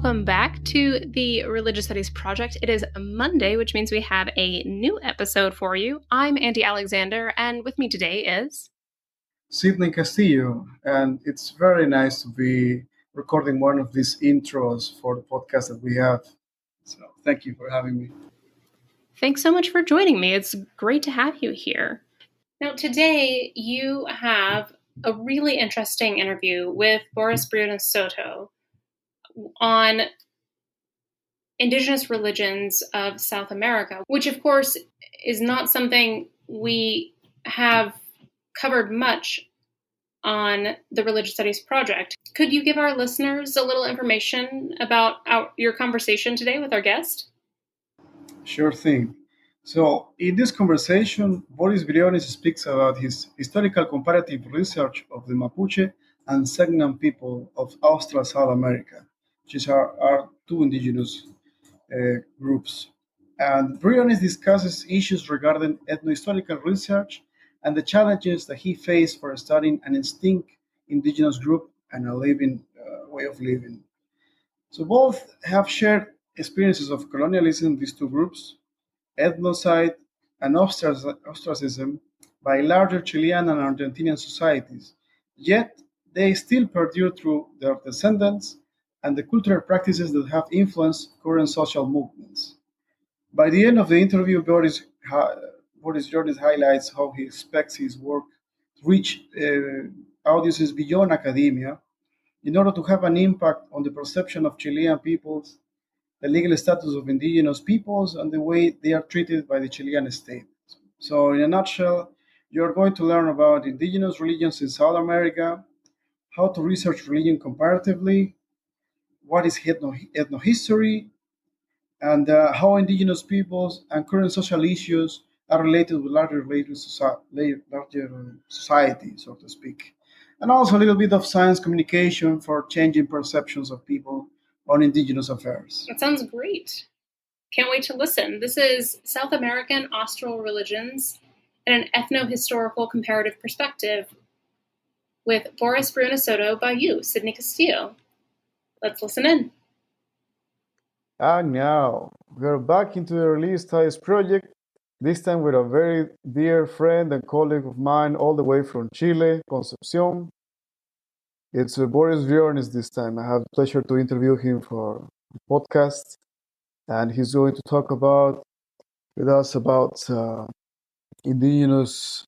welcome back to the Religious Studies Project. It is Monday, which means we have a new episode for you. I'm Andy Alexander, and with me today is Sidney Castillo, and it's very nice to be recording one of these intros for the podcast that we have. So thank you for having me. Thanks so much for joining me. It's great to have you here. Now, today you have a really interesting interview with Boris Briones Soto on indigenous religions of South America, which of course is not something we have covered much on the Religious Studies Project. Could you give our listeners a little information about your conversation today with our guest? Sure thing. So, in this conversation, Boris Briones speaks about his historical comparative research of the Mapuche and Selk'nam people of Austral South America, which are two indigenous groups. And Briones discusses issues regarding ethnohistorical research and the challenges that he faced for studying an extinct indigenous group and a living way of living. So both have shared experiences of colonialism, these two groups, ethnocide and ostracism by larger Chilean and Argentinian societies. Yet they still perdure through their descendants and the cultural practices that have influenced current social movements. By the end of the interview, Boris Jordan highlights how he expects his work to reach audiences beyond academia in order to have an impact on the perception of Chilean peoples, the legal status of indigenous peoples, and the way they are treated by the Chilean state. So, in a nutshell, you're going to learn about indigenous religions in South America, how to research religion comparatively, what is ethnohistory, and how indigenous peoples and current social issues are related with larger society, so to speak. And also a little bit of science communication for changing perceptions of people on indigenous affairs. That sounds great. Can't wait to listen. This is South American Austral Religions in an Ethnohistorical Comparative Perspective with Boris Briones Soto by you, Sidney Castillo. Let's listen in. And now we're back into the Religious Studies Project, this time with a very dear friend and colleague of mine all the way from Chile, Concepcion. It's Boris Briones this time. I have the pleasure to interview him for a podcast, and he's going to talk with us about indigenous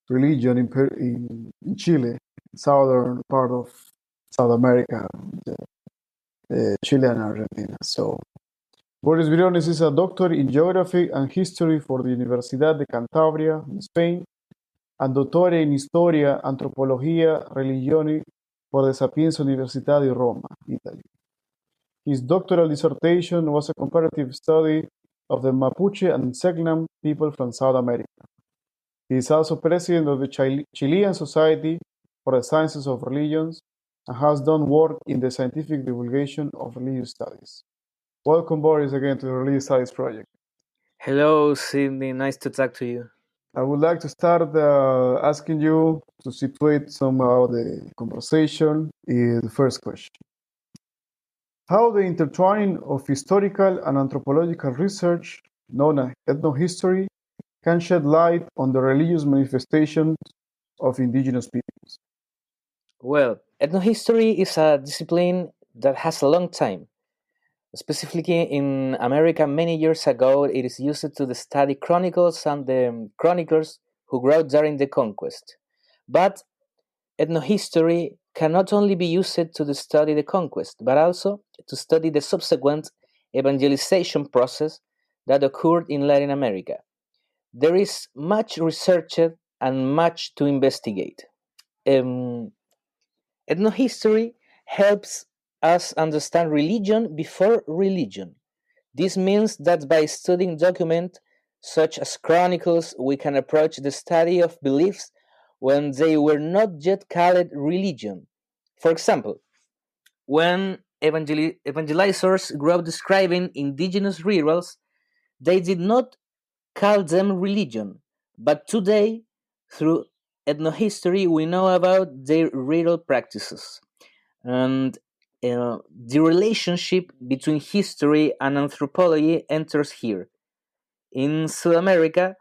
religion in Chile, southern part of South America, Chile and Argentina. So Boris Briones is a doctor in geography and history for the Universidad de Cantabria in Spain and dottore in Historia, Antropologia, Religioni for the Sapienza Università di Roma, Italy. His doctoral dissertation was a comparative study of the Mapuche and Selk'nam people from South America. He is also president of the Chilean Society for the Sciences of Religions and has done work in the scientific divulgation of religious studies. Welcome, Boris, again to the Religious Studies Project. Hello, Sidney. Nice to talk to you. I would like to start asking you to situate somehow the conversation in the first question. How the intertwining of historical and anthropological research, known as ethnohistory, can shed light on the religious manifestations of indigenous peoples? Well, ethnohistory is a discipline that has a long time. Specifically in America, many years ago, it is used to study chronicles and the chroniclers who wrote during the conquest. But ethnohistory can not only be used to study the conquest, but also to study the subsequent evangelization process that occurred in Latin America. There is much researched and much to investigate. Um, Ethnohistory helps us understand religion before religion. This means that by studying documents such as chronicles, we can approach the study of beliefs when they were not yet called religion. For example, when evangelizers grew up describing indigenous rituals, they did not call them religion, but today, through ethnohistory, we know about their ritual practices. And the relationship between history and anthropology enters here. In South America,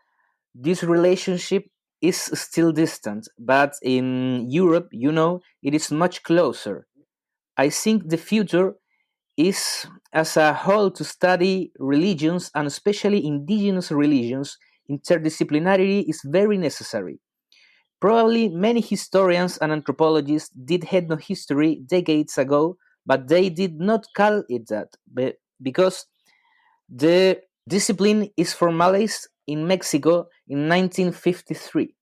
this relationship is still distant, but in Europe, it is much closer. I think the future is as a whole to study religions and especially indigenous religions. Interdisciplinarity is very necessary. Probably many historians and anthropologists did ethnohistory decades ago, but they did not call it that because the discipline is formalized in Mexico in 1953.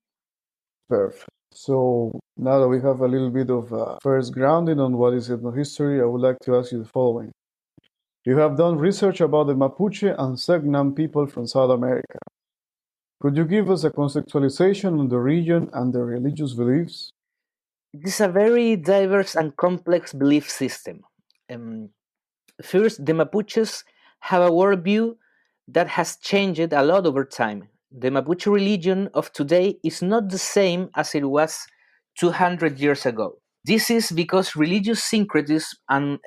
Perfect. So now that we have a little bit of first grounding on what is ethnohistory, I would like to ask you the following. You have done research about the Mapuche and Selk'nam people from South America. Could you give us a conceptualization on the region and their religious beliefs? It is a very diverse and complex belief system. Um, First, the Mapuches have a worldview that has changed a lot over time. The Mapuche religion of today is not the same as it was 200 years ago. This is because religious syncretism and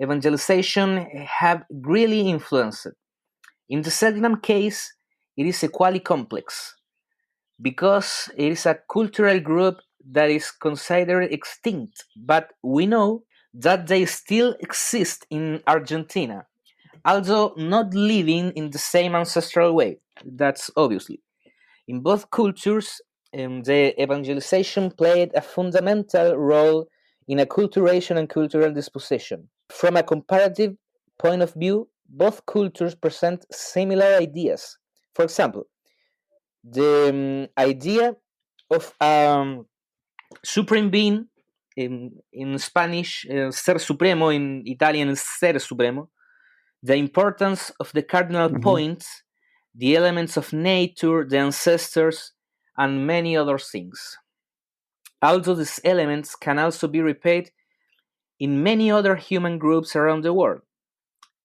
evangelization have really influenced. In the Selknam case, it is equally complex because it is a cultural group that is considered extinct, but we know that they still exist in Argentina, although not living in the same ancestral way. That's obviously. In both cultures, the evangelization played a fundamental role in acculturation and cultural disposition. From a comparative point of view, both cultures present similar ideas. For example, the idea of supreme being, in Spanish, ser supremo, in Italian, ser supremo, the importance of the cardinal Mhm. points, the elements of nature, the ancestors, and many other things. Although these elements can also be repeated in many other human groups around the world.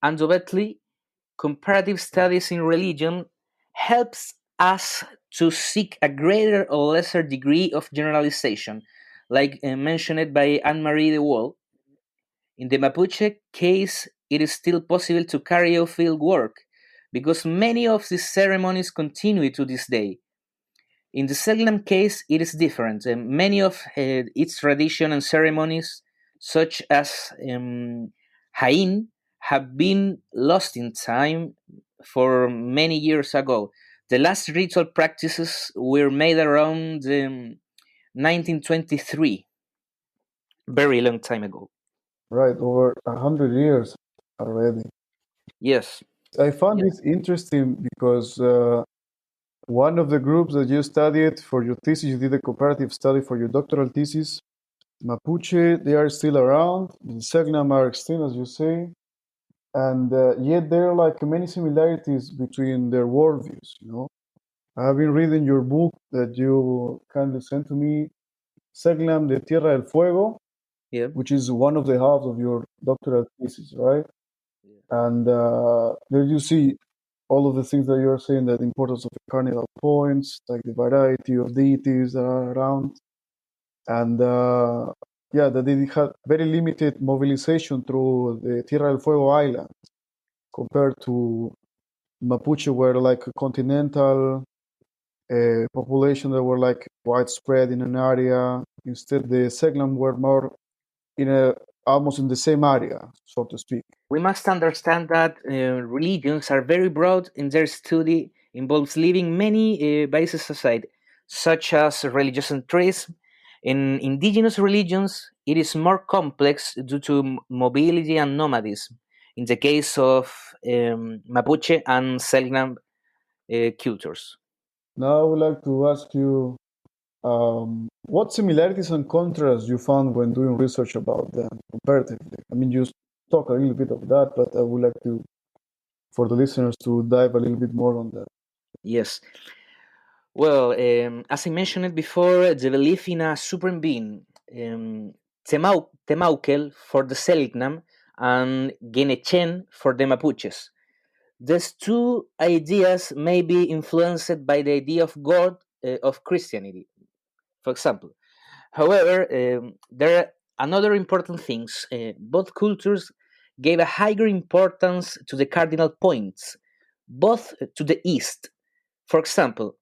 Undoubtedly, comparative studies in religion helps us to seek a greater or lesser degree of generalization, like mentioned by Anne-Marie de Waal. In the Mapuche case, it is still possible to carry out field work because many of these ceremonies continue to this day. In the Selknam case, it is different. Many of its tradition and ceremonies, such as Hain, have been lost in time for many years ago. The last ritual practices were made around 1923, very long time ago. Right, over 100 years already. Yes. I found Yes. this interesting because one of the groups that you studied for your thesis, you did a comparative study for your doctoral thesis. Mapuche, they are still around. The Selknam are extinct, as you say, and yet there are like many similarities between their worldviews. I have been reading your book that you kindly sent to me, Selknam de Tierra del Fuego, Yeah. which is one of the halves of your doctoral thesis, right? And there you see all of the things that you're saying, that the importance of the cardinal points, like the variety of deities that are around, and yeah, that they had very limited mobilization through the Tierra del Fuego island compared to Mapuche, were like a continental population that were like widespread in an area. Instead, the Seglam were more in a almost in the same area, so to speak. We must understand that religions are very broad in their study, involves leaving many bases aside, such as religious centrism. In indigenous religions, it is more complex due to mobility and nomadism. In the case of Mapuche and Selknam cultures. Now, I would like to ask you what similarities and contrasts you found when doing research about them comparatively. I mean, you talk a little bit of that, but I would like to, for the listeners, to dive a little bit more on that. Yes. Well, as I mentioned before, the belief in a supreme being, Temaukel for the Selknam and Genechen for the Mapuches. These two ideas may be influenced by the idea of God of Christianity, for example. However, there another important things, both cultures gave a higher importance to the cardinal points, both to the east. For example,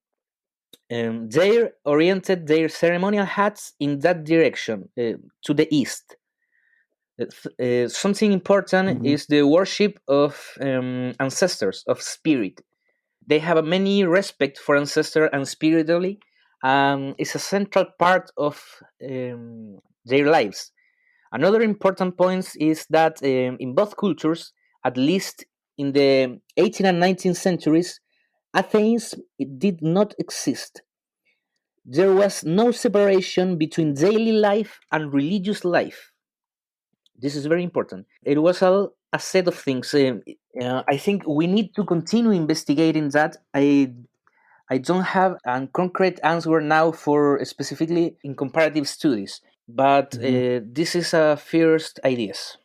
they oriented their ceremonial hats in that direction, to the east. Something important Mhm. is the worship of ancestors, of spirit. They have a many respect for ancestor and spiritually. It's a central part of their lives. Another important point is that in both cultures, at least in the 18th and 19th centuries, Athens it did not exist. There was no separation between daily life and religious life. This is very important. It was all a set of things. I think we need to continue investigating that. I don't have a concrete answer now for specifically in comparative studies, but Mhm. this is a first ideas.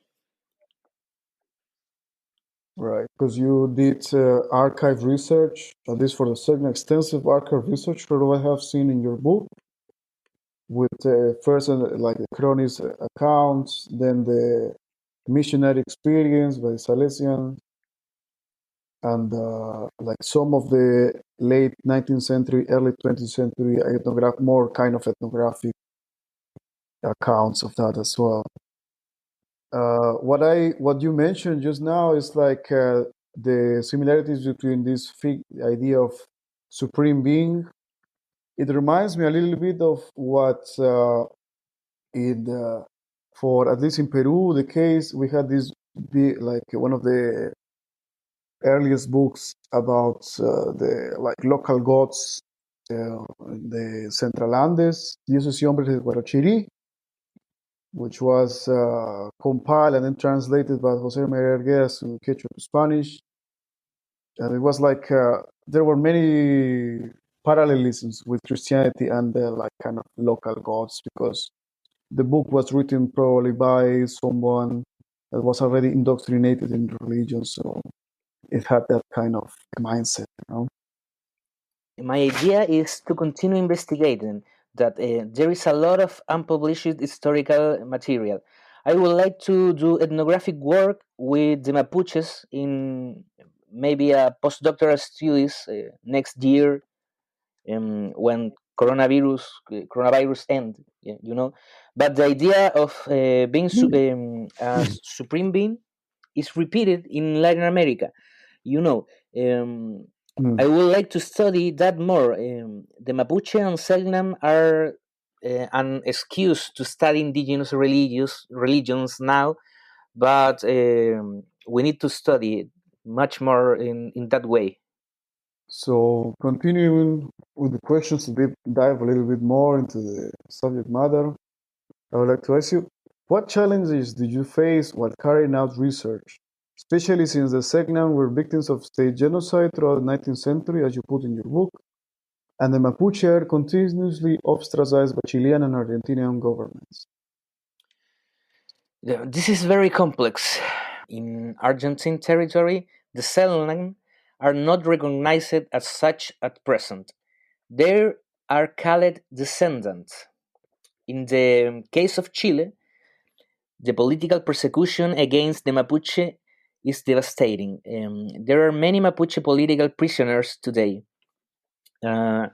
Right, because you did archive research, at least for the second extensive archive research for what I have seen in your book, with first like the Chronis accounts, then the missionary experience by Salesian, and like some of the late 19th century, early 20th century more kind of ethnographic accounts of that as well. What you mentioned just now is like the similarities between this idea of supreme being. It reminds me a little bit of what in for at least in Peru the case we had this big, like one of the earliest books about the like local gods in the Central Andes, Dioses y Hombres de Guarachirí, which was compiled and then translated by Jose Maria Arguedas to Quechua to Spanish. And it was like there were many parallelisms with Christianity and the like kind of local gods because the book was written probably by someone that was already indoctrinated in religion, so it had that kind of mindset, you know. My idea is to continue investigating that there is a lot of unpublished historical material. I would like to do ethnographic work with the Mapuches in maybe a postdoctoral studies next year when coronavirus end, you know. But the idea of being a supreme being is repeated in Latin America. You know, Mm. I would like to study that more. The Mapuche and Selk'nam are an excuse to study indigenous religions now, but we need to study it much more in that way. So, continuing with the questions to dive a little bit more into the subject matter, I would like to ask you, what challenges did you face while carrying out research, especially since the Selk'nam were victims of state genocide throughout the 19th century, as you put in your book, and the Mapuche are continuously ostracized by Chilean and Argentinian governments? Yeah, this is very complex. In Argentine territory, the Selk'nam are not recognized as such at present. They are called descendants. In the case of Chile, the political persecution against the Mapuche is devastating. There are many Mapuche political prisoners today. Uh,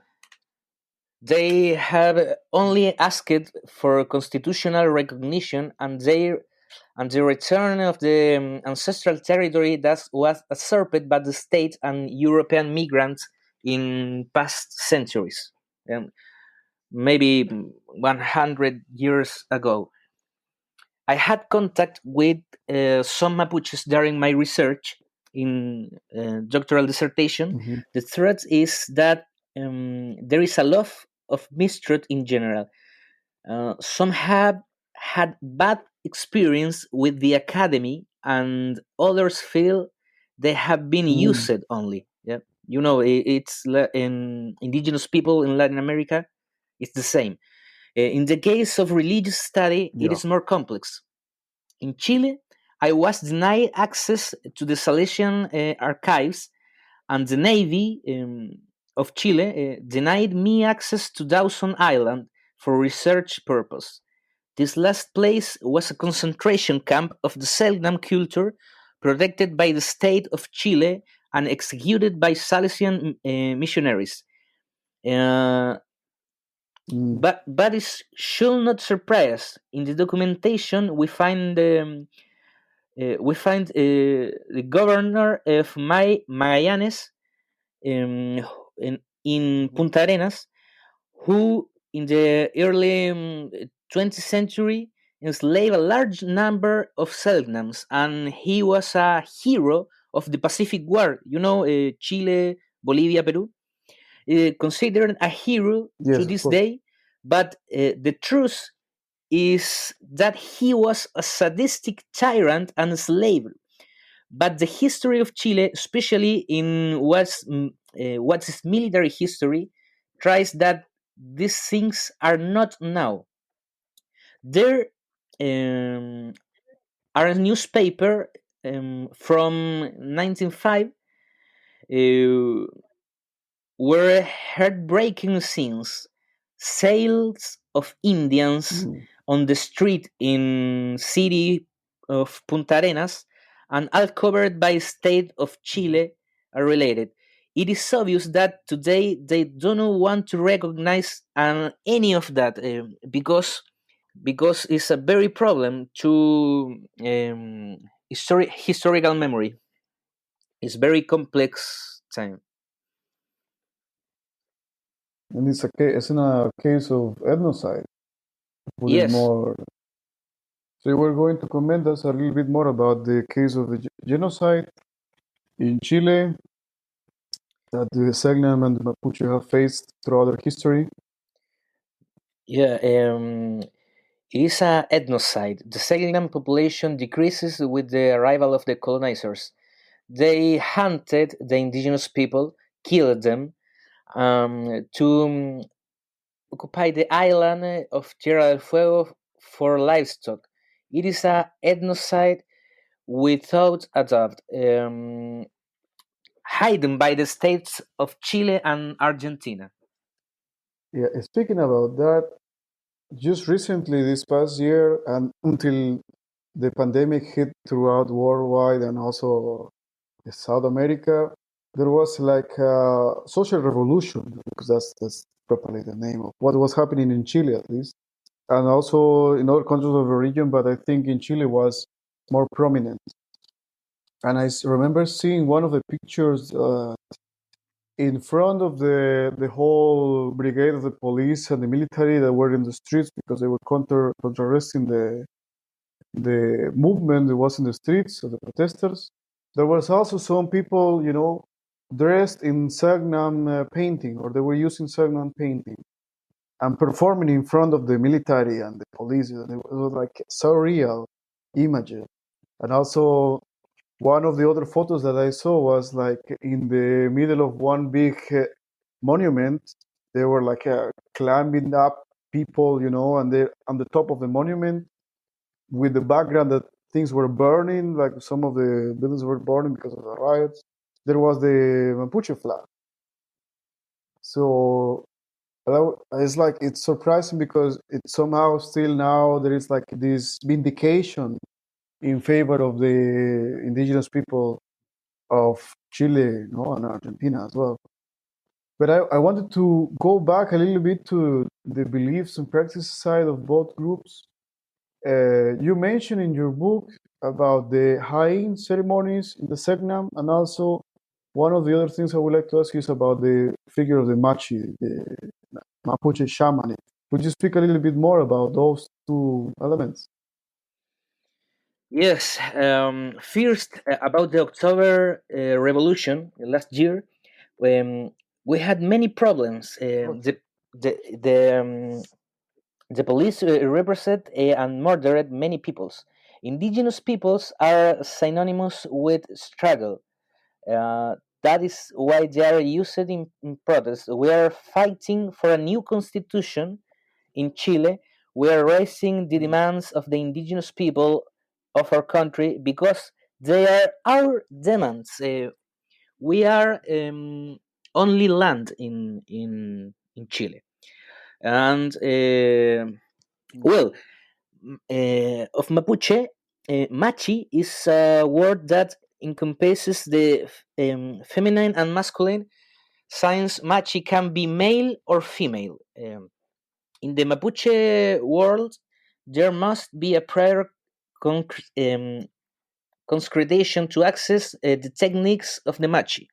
they have only asked for constitutional recognition and the return of the ancestral territory that was usurped by the state and European migrants in past centuries, maybe 100 years ago. I had contact with some Mapuches during my research in doctoral dissertation. Mhm. The threat is that there is a lot of mistrust in general. Some have had bad experience with the academy, and others feel they have been Mm. used only. Yeah, you know, it's in indigenous people in Latin America. It's the same. In the case of religious study, it Yeah. is more complex. In Chile, I was denied access to the Salesian archives, and the Navy of Chile denied me access to Dawson Island for research purpose. This last place was a concentration camp of the Selk'nam culture, protected by the state of Chile and executed by Salesian missionaries. Uh, Mm. but it should not surprise us. In the documentation, we find the governor of Magallanes um, in Punta Arenas, who in the early 20th century enslaved a large number of Selknams, and he was a hero of the Pacific War. Chile, Bolivia, Peru, considered a hero to Yes, of this course. day. But the truth is that he was a sadistic tyrant and slave. But the history of Chile, especially in what's its military history, tries that these things are not now. There are a newspaper from 1905 uh, were heartbreaking scenes. Sales of Indians Mm. on the street in city of Punta Arenas and all covered by state of Chile are related. It is obvious that today they do not want to recognize any of that because it's a very problem to historical memory. It's very complex time. And it's in a case of ethnocide. Put it Yes. more. So you were going to comment us a little bit more about the case of the genocide in Chile that the Selknam and the Mapuche have faced throughout their history. Yeah, it is a ethnocide. The Selknam population decreases with the arrival of the colonizers. They hunted the indigenous people, killed them, to occupy the island of Tierra del Fuego for livestock. It is a ethnocide without a doubt, hidden by the states of Chile and Argentina. Yeah, speaking about that, just recently this past year and until the pandemic hit throughout worldwide and also South America, there was like a social revolution because that's properly the name of what was happening in Chile at least, and also in other countries of the region. But I think in Chile was more prominent. And remember seeing one of the pictures in front of the whole brigade of the police and the military that were in the streets because they were contrasting the movement that was in the streets of the protesters. There was also some people, dressed in Selknam painting, or they were using Selknam painting and performing in front of the military and the police. It was like surreal images. And also, one of the other photos that I saw was like in the middle of one big monument. They were like climbing up people, and they're on the top of the monument with the background that things were burning, like some of the buildings were burning because of the riots. There was the Mapuche flag. So it's like it's surprising because it somehow still now there is like this vindication in favor of the indigenous people of Chile, and Argentina as well. But I wanted to go back a little bit to the beliefs and practices side of both groups. You mentioned in your book about the Hain ceremonies in the Selknam, and also one of the other things I would like to ask you is about the figure of the Machi, the Mapuche shaman. Would you speak a little bit more about those two elements? Yes, first about the October Revolution last year, we had many problems. The police repressed and murdered many peoples. Indigenous peoples are synonymous with struggle. That is why they are used in protest. We are fighting for a new constitution in Chile. We are raising the demands of the indigenous people of our country because they are our demands. We are only land in Chile, and well, of Mapuche, machi is a word that encompasses the feminine and masculine, since machi can be male or female. In the Mapuche world, there must be a prior consecration to access the techniques of the machi.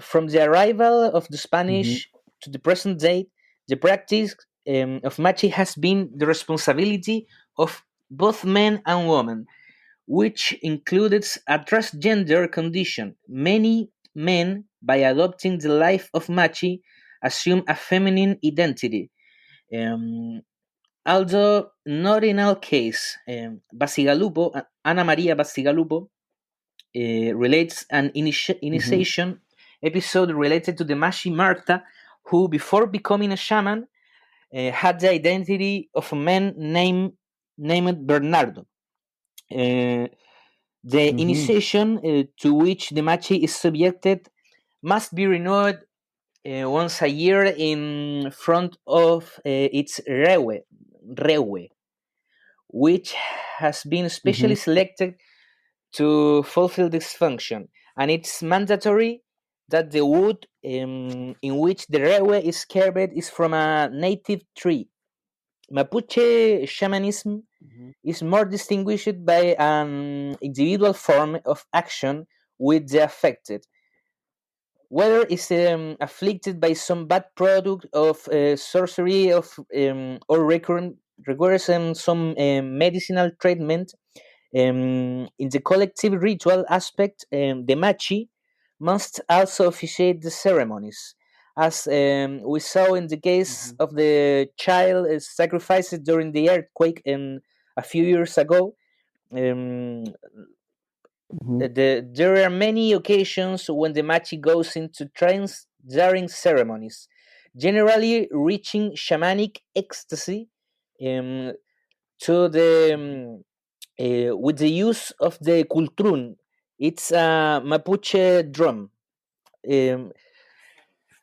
From the arrival of the Mm-hmm. Spanish to the present day, the practice of machi has been the responsibility of both men and women, which included a transgender condition. Many men, by adopting the life of machi, assume a feminine identity. Um, Although not in all case, Basigalupo, Ana Maria Basigalupo, relates an Mm-hmm. initiation episode related to the Mashi Marta, who, before becoming a shaman, had the identity of a man named Bernardo. Uh, the Mm-hmm. initiation to which the Machi is subjected must be renewed once a year in front of its rewe, which has been Mm-hmm. specially selected to fulfill this function, and it's mandatory that the wood in which the rewe is carved is from a native tree. Mapuche shamanism Mm-hmm. is more distinguished by an individual form of action with the affected, whether it's afflicted by some bad product of sorcery or requires some medicinal treatment. In the collective ritual aspect, the machi must also officiate the ceremonies, as we saw in the case Mm-hmm. of the child sacrifices during the earthquake a few years ago. Um, Mm-hmm. there are many occasions when the machi goes into trance during ceremonies, generally reaching shamanic ecstasy um, to the with the use of the kultrun. It's a Mapuche drum. Um,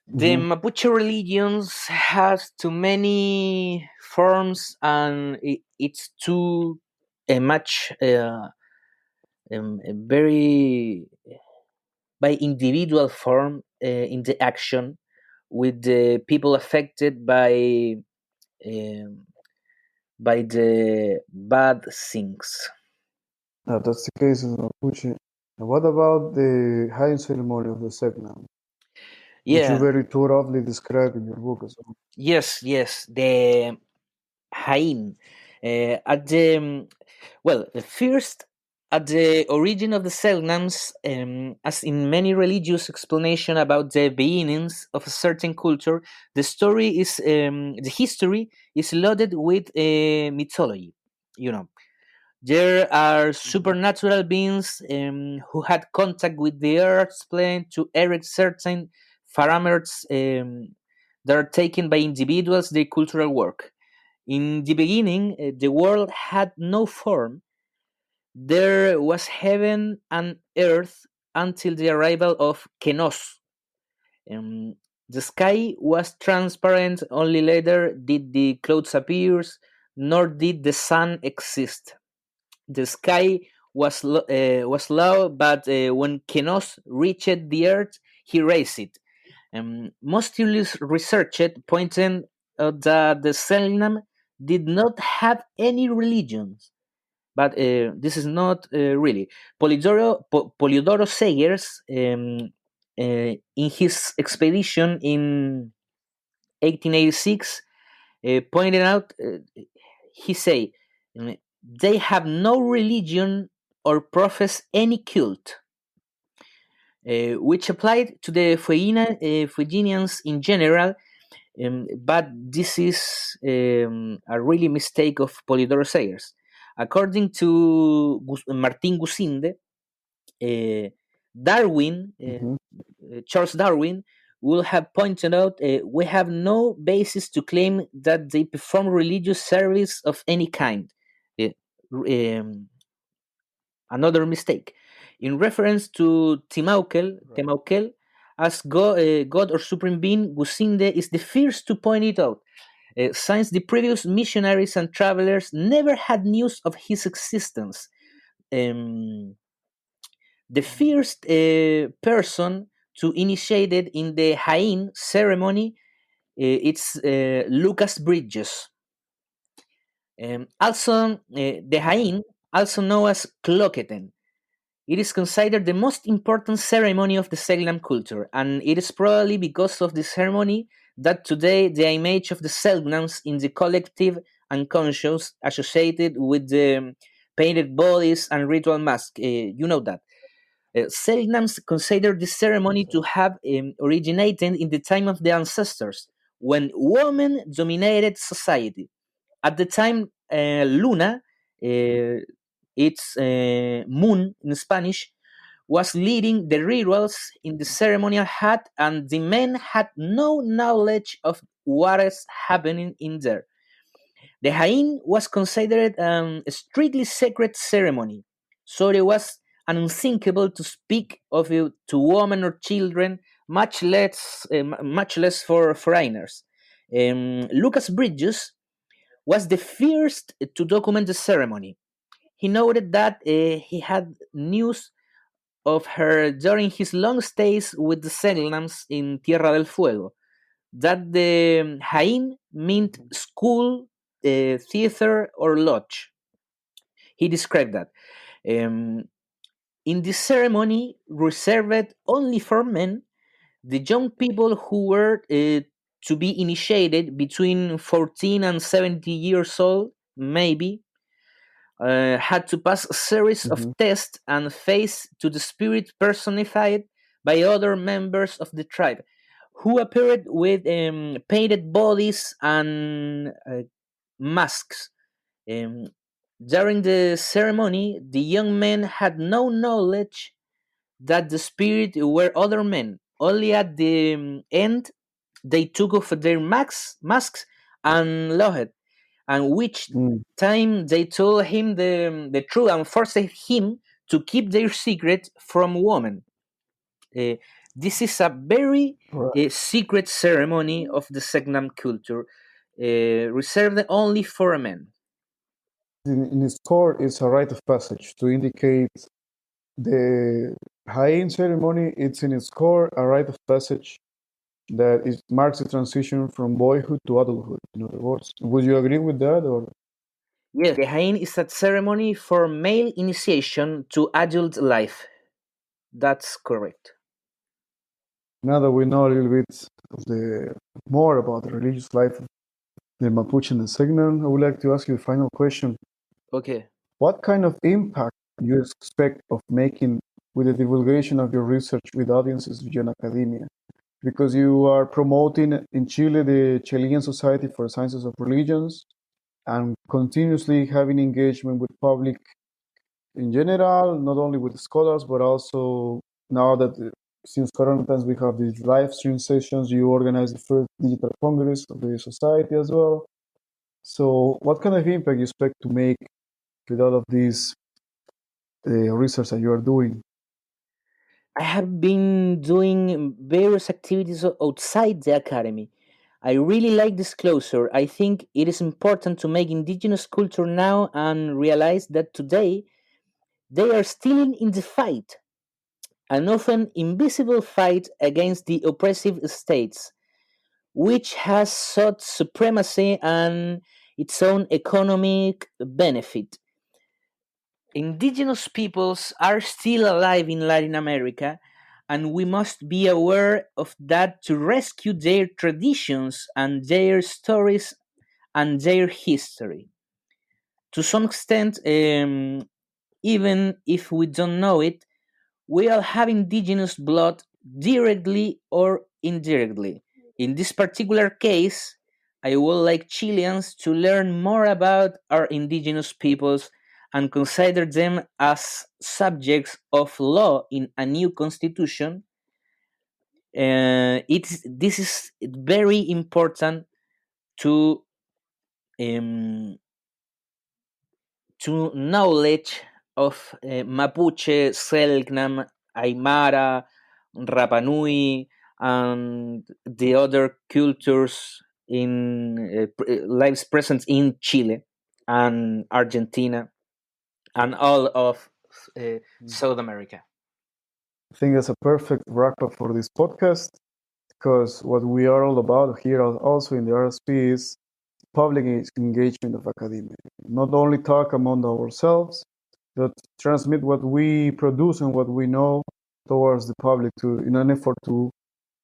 the Mm-hmm. Mapuche religions has too many forms, and it's too much very by individual form in the action with the people affected um, by the bad things. That's the case in Mapuche. And what about the hiding ceremony of the Selk'nam, which you Yeah, very thoroughly describe in your book as well? yes, the Haim. At the first, at the origin of the Selknams, as in many religious explanation about the beginnings of a certain culture, the history is loaded with mythology. You know, there are Mm-hmm. supernatural beings who had contact with the earth's plane to erect certain parameters that are taken by individuals their cultural work. In the beginning, the world had no form. There was heaven and earth until the arrival of Kenos. Um, the sky was transparent, only later did the clouds appear, nor did the sun exist. The sky was low, but when Kenos reached the earth, he raised it. Most researchers pointed out that the Selknam did not have any religions, but this is not really. Polidoro Sayers, in his expedition in 1886, pointed out, he say, they have no religion or profess any cult, which applied to the Fuegians in general. But this is a really mistake of Polidoro Sayers. According to Martin Gusinde, uh, Darwin, Mm-hmm. Charles Darwin, will have pointed out we have no basis to claim that they perform religious service of any kind. Uh, um, Another mistake. In reference to Right. Timaukel as God or Supreme Being, Gusinde is the first to point it out. since the previous missionaries and travelers never had news of his existence. Um, the first person to initiate it in the Hain ceremony, it's Lucas Bridges. The Hain, also known as Cloqueten, it is considered the most important ceremony of the Selk'nam culture, and it is probably because of the ceremony that today the image of the Selk'nams in the collective unconscious associated with the painted bodies and ritual masks. You know that. Selk'nams consider this ceremony to have originated in the time of the ancestors, when women dominated society. At the time, Luna, it's moon in Spanish, was leading the rituals in the ceremonial hut, and the men had no knowledge of what is happening in there. The Hain was considered a strictly sacred ceremony, so it was unthinkable to speak of it to women or children, much less for foreigners. Lucas Bridges was the first to document the ceremony. He noted that he had news of her during his long stays with the Selk'nams in Tierra del Fuego, that the Hain meant school, theater, or lodge. He described that. Um, in this ceremony, reserved only for men, the young people who were to be initiated between 14 and 70 years old, maybe, had to pass a series of Mm-hmm. tests and face to the spirit personified by other members of the tribe, who appeared with painted bodies and masks. Um, During the ceremony, the young men had no knowledge that the spirit were other men. Only at the end, they took off their masks and looked, and which Mm, time they told him the truth and forced him to keep their secret from women. Uh, this is a very right. secret ceremony of the Selk'nam culture, reserved only for men. In its core, it's a rite of passage to indicate the Hain ceremony. It's in its core a rite of passage that it marks a transition from boyhood to adulthood. In other words, would you agree with that? Or Yes, the Hain is a ceremony for male initiation to adult life. That's correct. now that we know a little bit of the more about the religious life of the Mapuche and the Selk'nam, I would like to ask you a final question. Okay. What kind of impact do you expect of making with the divulgation of your research with audiences beyond academia? Because you are promoting in Chile the Chilean Society for Sciences of Religions and continuously having engagement with public in general, not only with scholars, but also now that since Corona times we have these live stream sessions, you organize the first digital congress of the society as well. So, what kind of impact you expect to make with all of these research that you are doing? I have been doing various activities outside the academy. I really like disclosure. I think it is important to make indigenous culture now and realize that today they are still in the fight, an often invisible fight against the oppressive states, which has sought supremacy and its own economic benefit. Indigenous peoples are still alive in Latin America, and we must be aware of that to rescue their traditions and their stories and their history. To some extent, even if we don't know it, we all have indigenous blood directly or indirectly. In this particular case, I would like Chileans to learn more about our indigenous peoples and consider them as subjects of law in a new constitution. This is very important to um, knowledge of Mapuche, Selk'nam, Aymara, Rapa Nui, and the other cultures lives present in Chile and Argentina and all of South America. I think that's a perfect wrap up for this podcast, because what we are all about here also in the RSP is public engagement of academia. Not only talk among ourselves, but transmit what we produce and what we know towards the public in an effort to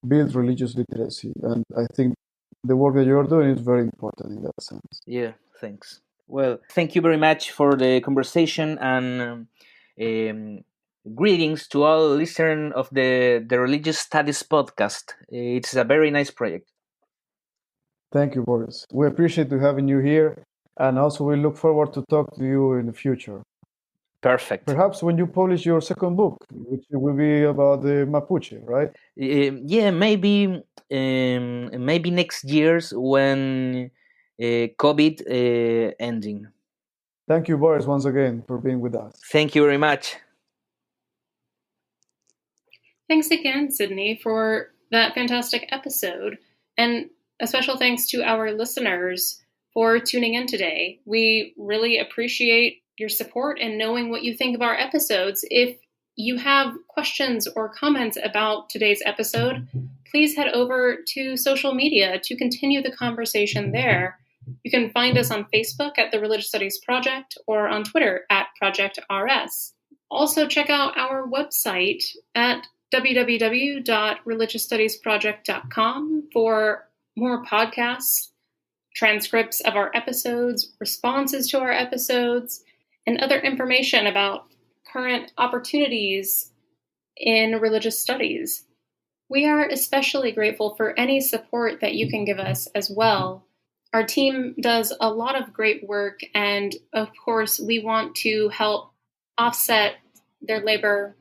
build religious literacy. And I think the work that you're doing is very important in that sense. Yeah, thanks. Well, thank you very much for the conversation, and greetings to all listeners of the Religious Studies podcast. It's a very nice project. Thank you, Boris. We appreciate having you here, and also we look forward to talk to you in the future. Perfect. Perhaps when you publish your second book, which will be about the Mapuche, right? Yeah, maybe next year's when COVID ending. Thank you, Boris, once again for being with us. Thank you very much. Thanks again, Sidney, for that fantastic episode. And a special thanks to our listeners for tuning in today. We really appreciate your support and knowing what you think of our episodes. If you have questions or comments about today's episode, please head over to social media to continue the conversation there. You can find us on Facebook at the Religious Studies Project or on Twitter at Project RS. Also, check out our website at www.religiousstudiesproject.com for more podcasts, transcripts of our episodes, responses to our episodes, and other information about current opportunities in religious studies. We are especially grateful for any support that you can give us as well. Our team does a lot of great work, and of course, we want to help offset their labor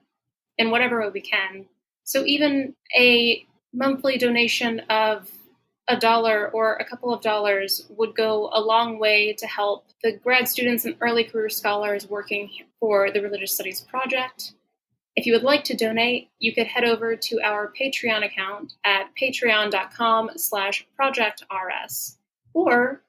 in whatever way we can. So even a monthly donation of $1 or a couple of dollars would go a long way to help the grad students and early career scholars working for the Religious Studies Project. If you would like to donate, you could head over to our Patreon account at patreon.com/projectrs. Or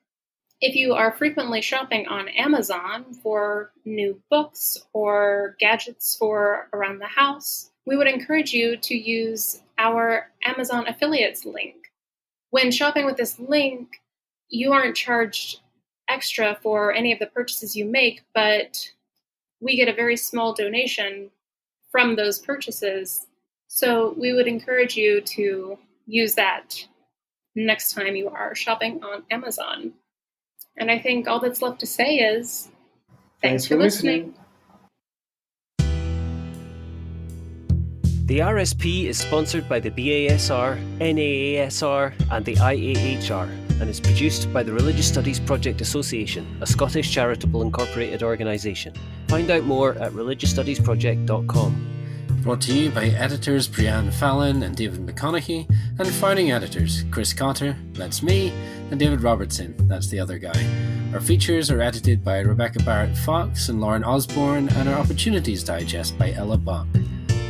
if you are frequently shopping on Amazon for new books or gadgets for around the house, we would encourage you to use our Amazon affiliates link. When shopping with this link, you aren't charged extra for any of the purchases you make, but we get a very small donation from those purchases. So we would encourage you to use that next time you are shopping on Amazon. And I think all that's left to say is thanks for listening. The RSP is sponsored by the BASR, NAASR and the IAHR and is produced by the Religious Studies Project Association, a Scottish charitable incorporated organisation. Find out more at religiousstudiesproject.com. Brought to you by editors Brianne Fallon and David McConaughey, and founding editors Chris Cotter, that's me, and David Robertson, that's the other guy. Our features are edited by Rebecca Barrett-Fox and Lauren Osborne, and our Opportunities Digest by Ella Bach.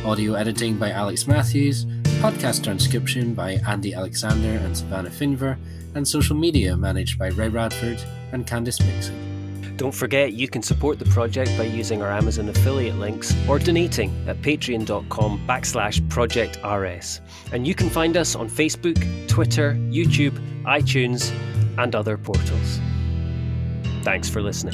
Audio editing by Alex Matthews, podcast transcription by Andy Alexander and Savannah Finver, and social media managed by Ray Radford and Candice Mixon. Don't forget you can support the project by using our Amazon affiliate links or donating at patreon.com/projectrs. And you can find us on Facebook, Twitter, YouTube, iTunes, and other portals. Thanks for listening.